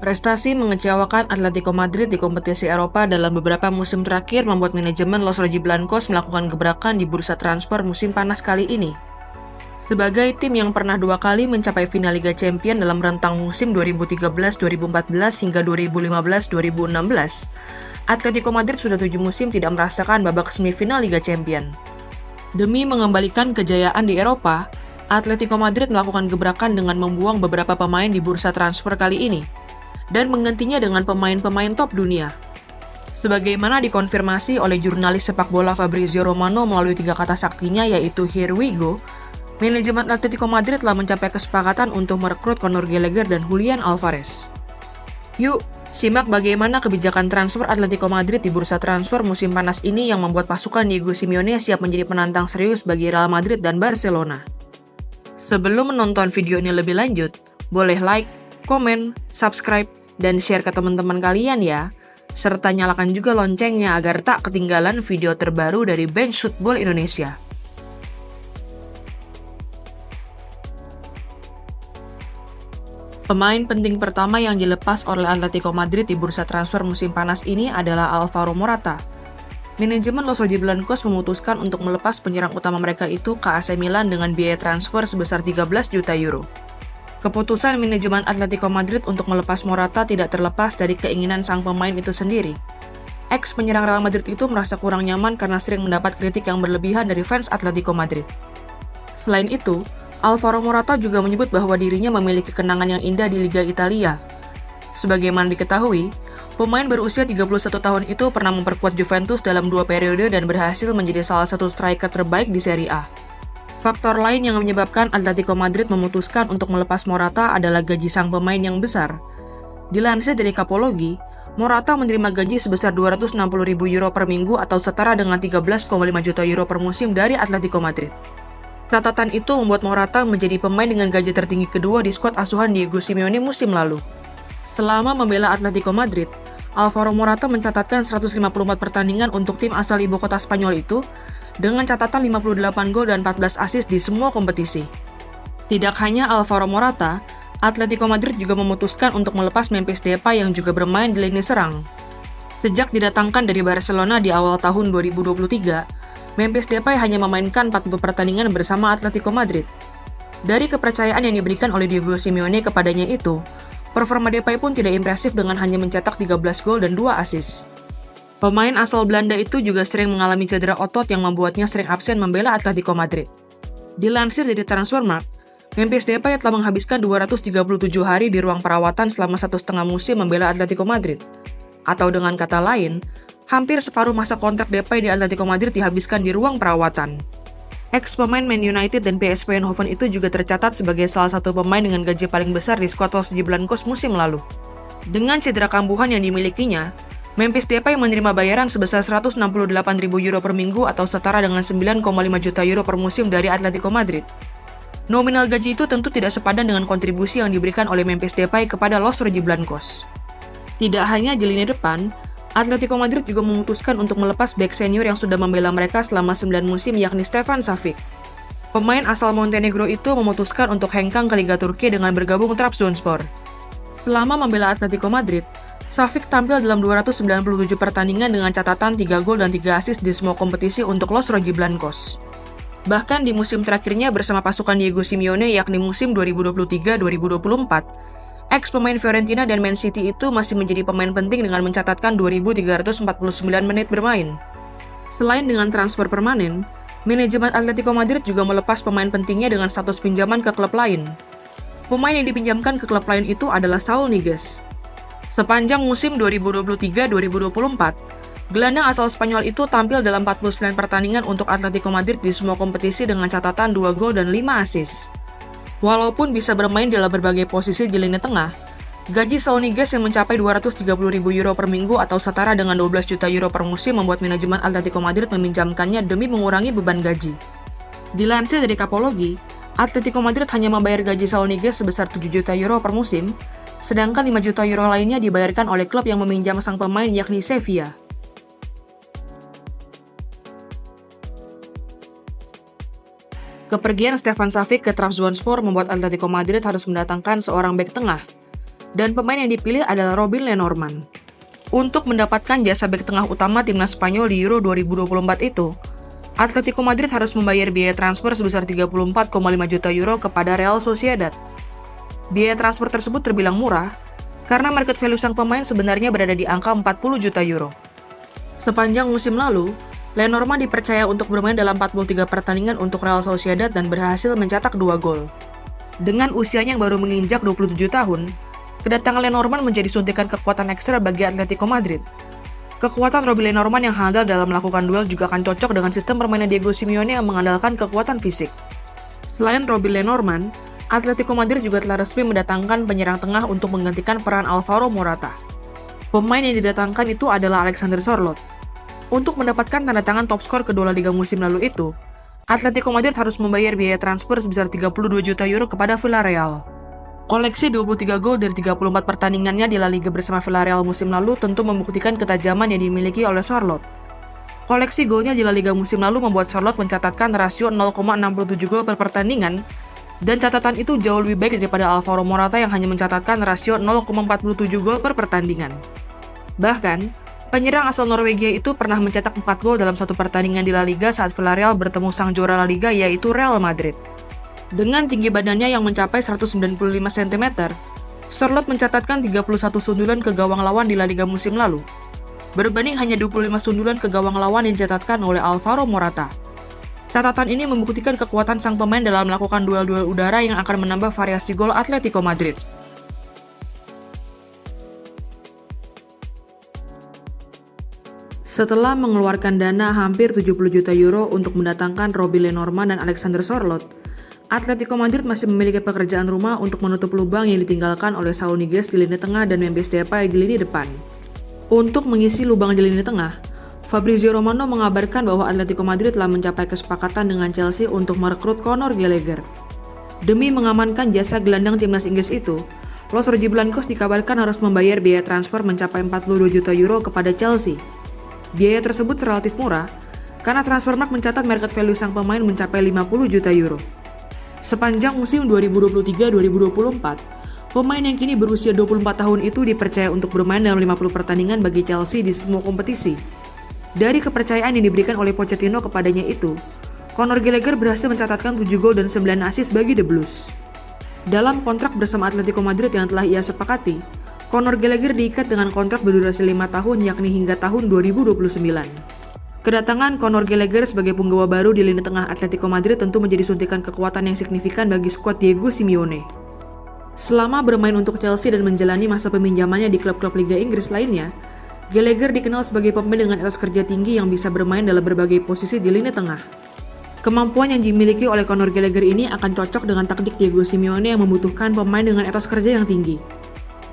Prestasi mengecewakan Atletico Madrid di kompetisi Eropa dalam beberapa musim terakhir membuat manajemen Los Rojiblancos melakukan gebrakan di bursa transfer musim panas kali ini. Sebagai tim yang pernah 2 kali mencapai final Liga Champions dalam rentang musim 2013-2014 hingga 2015-2016, Atletico Madrid sudah 7 musim tidak merasakan babak semifinal Liga Champions. Demi mengembalikan kejayaan di Eropa, Atletico Madrid melakukan gebrakan dengan membuang beberapa pemain di bursa transfer kali ini dan menggantinya dengan pemain-pemain top dunia. Sebagaimana dikonfirmasi oleh jurnalis sepak bola Fabrizio Romano melalui 3 kata saktinya yaitu "Here we go", manajemen Atletico Madrid telah mencapai kesepakatan untuk merekrut Conor Gallagher dan Julian Alvarez. Yuk, simak bagaimana kebijakan transfer Atletico Madrid di bursa transfer musim panas ini yang membuat pasukan Diego Simeone siap menjadi penantang serius bagi Real Madrid dan Barcelona. Sebelum menonton video ini lebih lanjut, boleh like, komen, subscribe, dan share ke teman-teman kalian ya. Serta nyalakan juga loncengnya agar tak ketinggalan video terbaru dari Bench Football Indonesia. Pemain penting pertama yang dilepas oleh Atletico Madrid di bursa transfer musim panas ini adalah Alvaro Morata. Manajemen Los Rojiblancos memutuskan untuk melepas penyerang utama mereka itu ke AC Milan dengan biaya transfer sebesar 13 juta euro. Keputusan manajemen Atletico Madrid untuk melepas Morata tidak terlepas dari keinginan sang pemain itu sendiri. Ex-penyerang Real Madrid itu merasa kurang nyaman karena sering mendapat kritik yang berlebihan dari fans Atletico Madrid. Selain itu, Alvaro Morata juga menyebut bahwa dirinya memiliki kenangan yang indah di Liga Italia. Sebagaimana diketahui, pemain berusia 31 tahun itu pernah memperkuat Juventus dalam 2 periode dan berhasil menjadi salah satu striker terbaik di Serie A. Faktor lain yang menyebabkan Atletico Madrid memutuskan untuk melepas Morata adalah gaji sang pemain yang besar. Dilansir dari Capology, Morata menerima gaji sebesar 260.000 euro per minggu atau setara dengan 13,5 juta euro per musim dari Atletico Madrid. Catatan itu membuat Morata menjadi pemain dengan gaji tertinggi kedua di skuad asuhan Diego Simeone musim lalu. Selama membela Atletico Madrid, Alvaro Morata mencatatkan 154 pertandingan untuk tim asal ibu kota Spanyol itu, dengan catatan 58 gol dan 14 assist di semua kompetisi. Tidak hanya Alvaro Morata, Atletico Madrid juga memutuskan untuk melepas Memphis Depay yang juga bermain di lini serang. Sejak didatangkan dari Barcelona di awal tahun 2023, Memphis Depay hanya memainkan 40 pertandingan bersama Atletico Madrid. Dari kepercayaan yang diberikan oleh Diego Simeone kepadanya itu, performa Depay pun tidak impresif dengan hanya mencetak 13 gol dan 2 assist. Pemain asal Belanda itu juga sering mengalami cedera otot yang membuatnya sering absen membela Atletico Madrid. Dilansir dari Transfermarkt, Memphis Depay telah menghabiskan 237 hari di ruang perawatan selama 1,5 musim membela Atletico Madrid. Atau dengan kata lain, hampir separuh masa kontrak Depay di Atletico Madrid dihabiskan di ruang perawatan. Ex-pemain Man United dan PSV Eindhoven itu juga tercatat sebagai salah satu pemain dengan gaji paling besar di skuad Los Rojiblancos musim lalu. Dengan cedera kambuhan yang dimilikinya, Memphis Depay menerima bayaran sebesar 168.000 euro per minggu atau setara dengan 9,5 juta euro per musim dari Atletico Madrid. Nominal gaji itu tentu tidak sepadan dengan kontribusi yang diberikan oleh Memphis Depay kepada Los Rojiblancos. Tidak hanya di lini depan, Atletico Madrid juga memutuskan untuk melepas bek senior yang sudah membela mereka selama 9 musim yakni Stefan Savic. Pemain asal Montenegro itu memutuskan untuk hengkang ke Liga Turki dengan bergabung Trabzonspor. Selama membela Atletico Madrid, Savic tampil dalam 297 pertandingan dengan catatan 3 gol dan 3 assist di semua kompetisi untuk Los Rojiblancos. Bahkan di musim terakhirnya bersama pasukan Diego Simeone yakni musim 2023-2024, ex-pemain Fiorentina dan Man City itu masih menjadi pemain penting dengan mencatatkan 2.349 menit bermain. Selain dengan transfer permanen, manajemen Atletico Madrid juga melepas pemain pentingnya dengan status pinjaman ke klub lain. Pemain yang dipinjamkan ke klub lain itu adalah Saul Niguez. Sepanjang musim 2023-2024, gelandang asal Spanyol itu tampil dalam 49 pertandingan untuk Atletico Madrid di semua kompetisi dengan catatan 2 gol dan 5 assist. Walaupun bisa bermain dalam berbagai posisi di lini tengah, gaji Saul Niguez yang mencapai 230.000 euro per minggu atau setara dengan 12 juta euro per musim membuat manajemen Atletico Madrid meminjamkannya demi mengurangi beban gaji. Dilansir dari Capology, Atletico Madrid hanya membayar gaji Saul Niguez sebesar 7 juta euro per musim, sedangkan 5 juta euro lainnya dibayarkan oleh klub yang meminjam sang pemain yakni Sevilla. Kepergian Stefan Savic ke Trabzonspor membuat Atletico Madrid harus mendatangkan seorang bek tengah. dan pemain yang dipilih adalah Robin Lenormand. Untuk mendapatkan jasa bek tengah utama timnas Spanyol di Euro 2024 itu, Atletico Madrid harus membayar biaya transfer sebesar 34,5 juta euro kepada Real Sociedad. Biaya transfer tersebut terbilang murah, karena market value sang pemain sebenarnya berada di angka 40 juta euro. Sepanjang musim lalu, Lenormand dipercaya untuk bermain dalam 43 pertandingan untuk Real Sociedad dan berhasil mencetak 2 gol. Dengan usianya yang baru menginjak 27 tahun, kedatangan Lenormand menjadi suntikan kekuatan ekstra bagi Atletico Madrid. Kekuatan Robin Lenormand yang handal dalam melakukan duel juga akan cocok dengan sistem permainan Diego Simeone yang mengandalkan kekuatan fisik. Selain Robin Lenormand, Atletico Madrid juga telah resmi mendatangkan penyerang tengah untuk menggantikan peran Alvaro Morata. Pemain yang didatangkan itu adalah Alexander Sørloth. Untuk mendapatkan tanda tangan top skor kedua La Liga musim lalu itu, Atletico Madrid harus membayar biaya transfer sebesar 32 juta euro kepada Villarreal. Koleksi 23 gol dari 34 pertandingannya di La Liga bersama Villarreal musim lalu tentu membuktikan ketajaman yang dimiliki oleh Sørloth. Koleksi golnya di La Liga musim lalu membuat Sørloth mencatatkan rasio 0,67 gol per pertandingan, dan catatan itu jauh lebih baik daripada Alvaro Morata yang hanya mencatatkan rasio 0,47 gol per pertandingan. Bahkan, penyerang asal Norwegia itu pernah mencetak 4 gol dalam satu pertandingan di La Liga saat Villarreal bertemu sang juara La Liga yaitu Real Madrid. Dengan tinggi badannya yang mencapai 195 cm, Sørloth mencatatkan 31 sundulan ke gawang lawan di La Liga musim lalu, berbanding hanya 25 sundulan ke gawang lawan yang dicatatkan oleh Alvaro Morata. Catatan ini membuktikan kekuatan sang pemain dalam melakukan duel-duel udara yang akan menambah variasi gol Atletico Madrid. Setelah mengeluarkan dana hampir 70 juta euro untuk mendatangkan Robin Lenormand dan Alexander Sørloth, Atletico Madrid masih memiliki pekerjaan rumah untuk menutup lubang yang ditinggalkan oleh Saúl Ñíguez di lini tengah dan Memphis Depay di lini depan. Untuk mengisi lubang di lini tengah, Fabrizio Romano mengabarkan bahwa Atletico Madrid telah mencapai kesepakatan dengan Chelsea untuk merekrut Conor Gallagher. Demi mengamankan jasa gelandang timnas Inggris itu, Los Rojiblancos dikabarkan harus membayar biaya transfer mencapai 42 juta euro kepada Chelsea. Biaya tersebut relatif murah, karena Transfermarkt mencatat market value sang pemain mencapai 50 juta euro. Sepanjang musim 2023-2024, pemain yang kini berusia 24 tahun itu dipercaya untuk bermain dalam 50 pertandingan bagi Chelsea di semua kompetisi. Dari kepercayaan yang diberikan oleh Pochettino kepadanya itu, Conor Gallagher berhasil mencatatkan 7 gol dan 9 assist bagi The Blues. Dalam kontrak bersama Atletico Madrid yang telah ia sepakati, Conor Gallagher diikat dengan kontrak berdurasi 5 tahun yakni hingga tahun 2029. Kedatangan Conor Gallagher sebagai punggawa baru di lini tengah Atletico Madrid tentu menjadi suntikan kekuatan yang signifikan bagi skuad Diego Simeone. Selama bermain untuk Chelsea dan menjalani masa peminjamannya di klub-klub Liga Inggris lainnya, Gallagher dikenal sebagai pemain dengan etos kerja tinggi yang bisa bermain dalam berbagai posisi di lini tengah. Kemampuan yang dimiliki oleh Conor Gallagher ini akan cocok dengan taktik Diego Simeone yang membutuhkan pemain dengan etos kerja yang tinggi.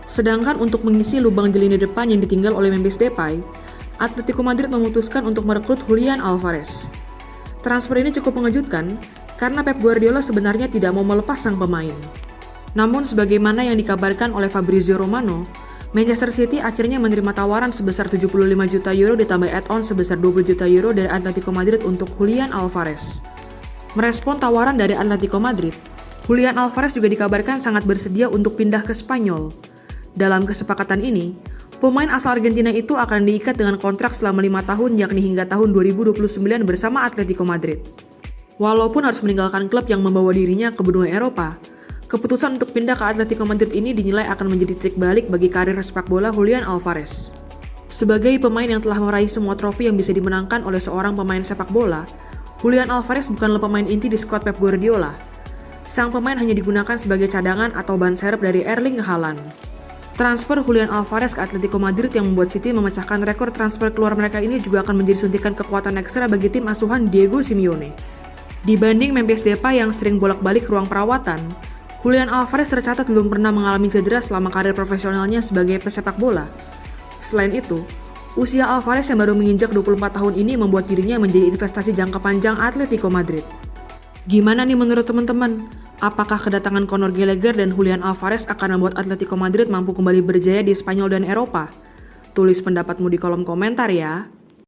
Sedangkan untuk mengisi lubang di lini depan yang ditinggal oleh Memphis Depay, Atletico Madrid memutuskan untuk merekrut Julián Álvarez. Transfer ini cukup mengejutkan karena Pep Guardiola sebenarnya tidak mau melepas sang pemain. Namun sebagaimana yang dikabarkan oleh Fabrizio Romano, Manchester City akhirnya menerima tawaran sebesar 75 juta euro ditambah add-on sebesar 20 juta euro dari Atletico Madrid untuk Julián Álvarez. Merespon tawaran dari Atletico Madrid, Julián Álvarez juga dikabarkan sangat bersedia untuk pindah ke Spanyol. Dalam kesepakatan ini, pemain asal Argentina itu akan diikat dengan kontrak selama 5 tahun yakni hingga tahun 2029 bersama Atletico Madrid. Walaupun harus meninggalkan klub yang membawa dirinya ke benua Eropa, keputusan untuk pindah ke Atletico Madrid ini dinilai akan menjadi titik balik bagi karir sepak bola Julián Álvarez. Sebagai pemain yang telah meraih semua trofi yang bisa dimenangkan oleh seorang pemain sepak bola, Julián Álvarez bukanlah pemain inti di skuad Pep Guardiola. Sang pemain hanya digunakan sebagai cadangan atau ban serep dari Erling Haaland. Transfer Julián Álvarez ke Atletico Madrid yang membuat City memecahkan rekor transfer keluar mereka ini juga akan menjadi suntikan kekuatan ekstra bagi tim asuhan Diego Simeone. Dibanding Memphis Depay yang sering bolak-balik ruang perawatan, Julián Álvarez tercatat belum pernah mengalami cedera selama karir profesionalnya sebagai pesepak bola. Selain itu, usia Álvarez yang baru menginjak 24 tahun ini membuat dirinya menjadi investasi jangka panjang Atletico Madrid. Gimana nih menurut teman-teman? Apakah kedatangan Conor Gallagher dan Julián Álvarez akan membuat Atletico Madrid mampu kembali berjaya di Spanyol dan Eropa? Tulis pendapatmu di kolom komentar ya.